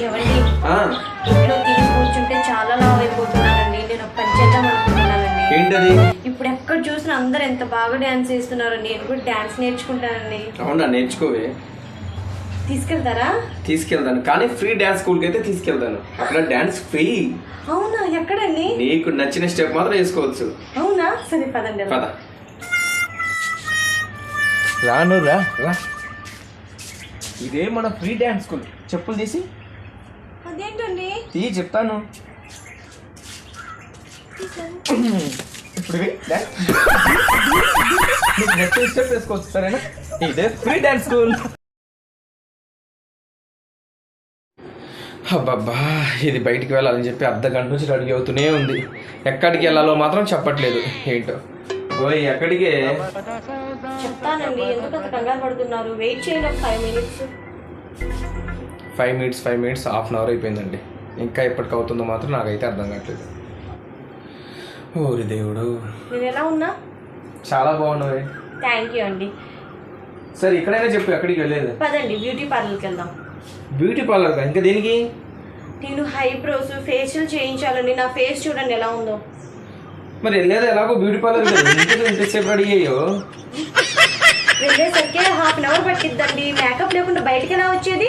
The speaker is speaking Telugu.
ఎవరి ఇంట్లో తిని కూర్చుంటే చాలా లావు అయిపోతున్నానండి. నేను ఒక పని చేద్దాం అనుకుంటున్నానండి. ఏంటది? ఇప్పుడు ఎక్కడ చూసినా అందరు ఎంత బాగా డాన్స్ చేస్తున్నారు. నేను కూడా డాన్స్ నేర్చుకుంటానండి. అవునా, నేర్చుకోవే. తీసుకెళ్తారా? తీసుకెళ్తాను, కానీ ఫ్రీ డాన్స్ స్కూల్కి అయితే తీసుకెళ్తాను. అక్కడ డాన్స్ ఫ్రీ. అవునా, ఎక్కడండి? నీకు నచ్చిన స్టెప్ మాత్రం వేసుకోవచ్చు. అవునా, సరే పదండి. పద. రాను రా రా. ఇదే మన ఫ్రీ డాన్స్ స్కూల్. చెప్పులు తీసి. అదేంటండి? చెప్తాను. ఇప్పుడు నచ్చిన స్టెప్ వేసుకోవచ్చు, సరేనా? ఇదే ఫ్రీ డాన్స్ స్కూల్. అబ్బబ్బా, ఇది బయటికి వెళ్ళాలని చెప్పి అర్ధగంట నుంచి రెడీ అవుతూనే ఉంది. ఎక్కడికి వెళ్ళాలో మాత్రం చెప్పట్లేదు. ఏంటో ఓయ్, ఎక్కడికి? చెప్తానండి, ఎందుకు అంత కంగారు పడుతున్నారు? వెయిట్ చేయండి ఒక 5 minutes. 5 minutes half an hour అయిపోయిందండి. ఇంకా ఎప్పటికి అవుతుందో మాత్రం నాకైతే అర్థం కావట్లేదు. ఓరి దేవుడు. నేను ఎలా ఉన్నా? చాలా బాగున్నాయి. థ్యాంక్ యూ అండి. సరే, ఇక్కడైనా చెప్పు ఎక్కడికి వెళ్ళేది. పదండి బ్యూటీ పార్లర్కి వెళ్దాం. Beauty parlour? ఇంకా దేనికి? నేను హైబ్రోస్ ఫేషియల్ చేయించాలండి. నా ఫేస్ చూడండి ఎలా ఉందో. మరి వెళ్ళేది ఎలాగో బ్యూటీ పార్లర్. ఇంతసేపు రెడీ అయ్యో. వెళ్ళేసరికి 1/2 hour పట్టిద్దండి. మేకప్ లేకుండా బయటికి ఎలా వచ్చేది?